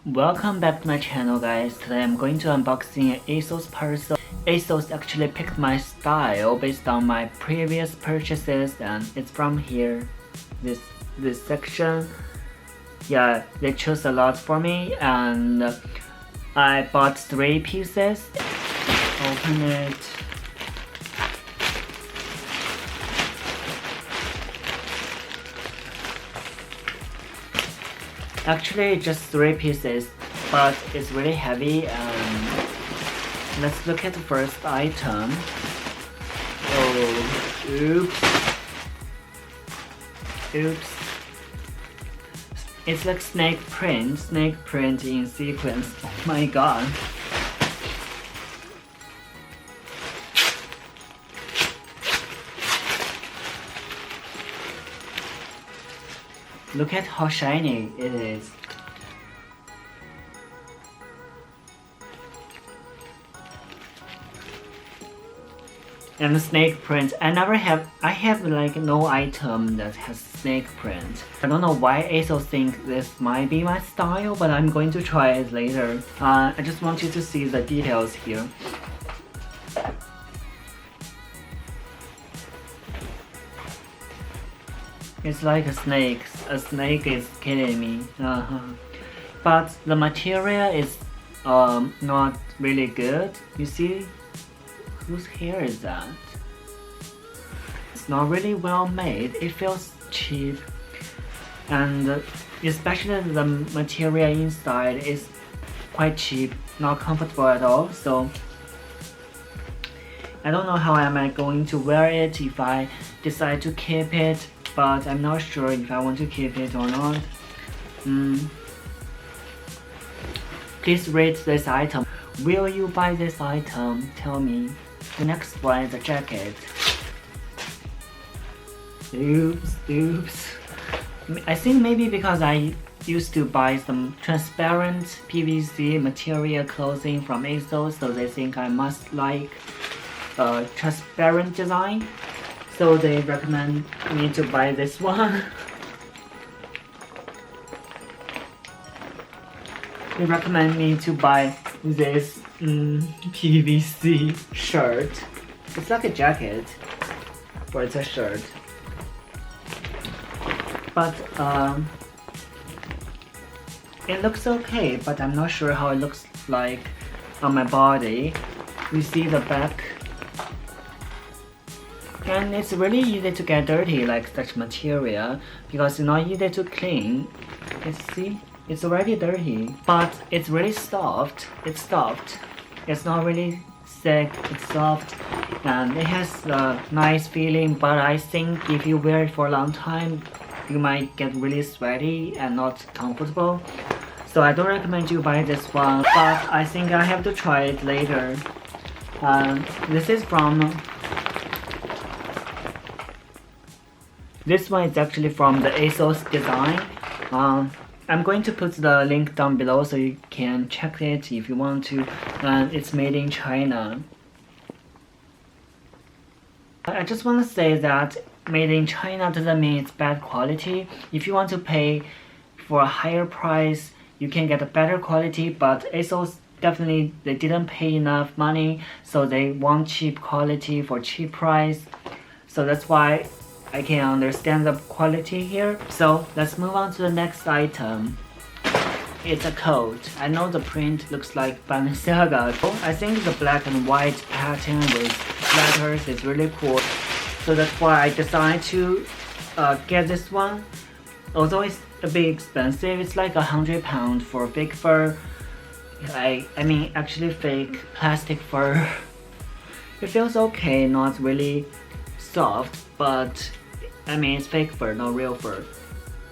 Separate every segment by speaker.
Speaker 1: Welcome back to my channel, guys. Today I'm going to unboxing an Asos parcel. Asos actually picked my style based on my previous purchases, and it's from here, this section. Yeah, they chose a lot for me, and I bought 3 pieces. Open it. Actually, just 3 pieces, but it's really heavy. Let's look at the first item. Oh, oops. It's like snake print in sequence. Oh my god. Look at how shiny it is. And the snake print. I have like no item that has snake print. I don't know why Asos think this might be my style, but I'm going to try it later. I just want you to see the details here. It's like a snake. A snake is killing me. But the material is not really good. You see? Whose hair is that? It's not really well made. It feels cheap. And especially the material inside is quite cheap. Not comfortable at all. So I don't know how am I going to wear it if I decide to keep it. But I'm not sure if I want to keep it or not. Please rate this item. Will you buy this item? Tell me. The next one is the jacket. Oops. I think maybe because I used to buy some transparent PVC material clothing from Asos, so they think I must like transparent design. So they recommend me to buy this one. They recommend me to buy this PVC shirt. It's like a jacket, but it's a shirt. But it looks okay, but I'm not sure how it looks like on my body. You see the back. And it's really easy to get dirty like such material because it's not easy to clean. See, it's already dirty, but it's really soft. It's soft. It's not really thick. It's soft, and it has a nice feeling. But I think if you wear it for a long time, you might get really sweaty and not comfortable. So I don't recommend you buy this one. But I think I have to try it later. This is from. This one is actually from the Asos design. I'm going to put the link down below so you can check it if you want to. It's made in China. I just want to say that made in China doesn't mean it's bad quality. If you want to pay for a higher price, you can get a better quality, but Asos definitely they didn't pay enough money, so they want cheap quality for cheap price. So that's why I can understand the quality here. So let's move on to the next item. It's a coat. I know the print looks like Balenciaga. I think the black and white pattern with letters is really cool. So that's why I decided to get this one. Although it's a bit expensive, it's like £100 for fake fur. I mean actually fake plastic fur. It feels okay, not really soft, but I mean it's fake fur, not real fur.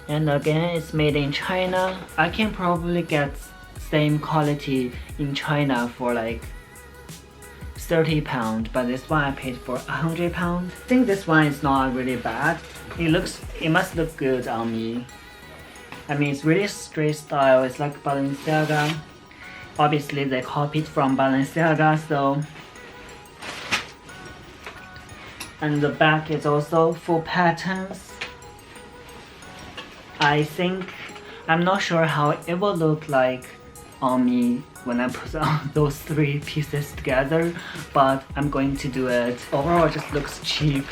Speaker 1: And again, it's made in China. I can probably get same quality in China for like £30, but this one I paid for £100. I think this one is not really bad. It must look good on me. I mean it's really street style. It's like Balenciaga. Obviously they copied from Balenciaga, so. And the back is also full patterns. I'm not sure how it will look like on me when I put on those 3 pieces together, but I'm going to do it. Overall, it just looks cheap.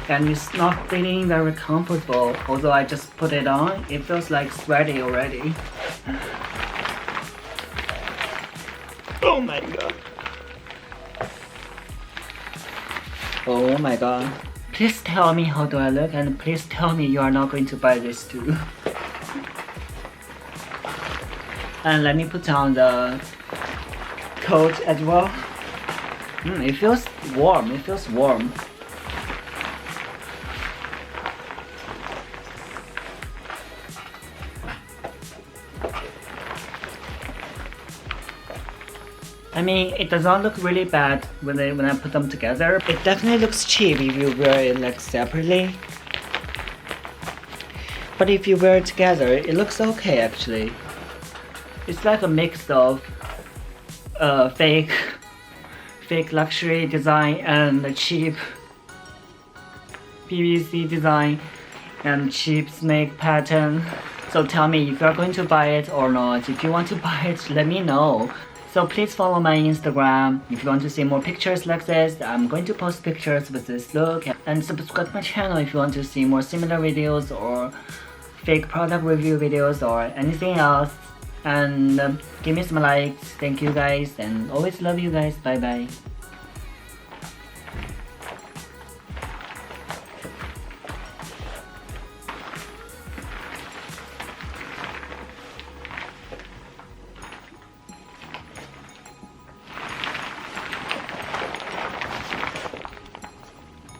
Speaker 1: And it's not feeling very comfortable. Although I just put it on, it feels like sweaty already. Oh my god. Oh my god. Please tell me how do I look, and please tell me you are not going to buy this too. And let me put on the coat as well. It feels warm, it feels warm. I mean, it does not look really bad when I put them together. It definitely looks cheap if you wear it like separately. But if you wear it together, it looks okay actually. It's like a mix of fake luxury design and cheap PVC design and cheap snake pattern. So tell me if you're going to buy it or not. If you want to buy it, let me know. So please follow my Instagram if you want to see more pictures like this. I'm going to post pictures with this look, and subscribe to my channel if you want to see more similar videos or fake product review videos or anything else. And give me some likes. Thank you guys, and always love you guys. Bye bye.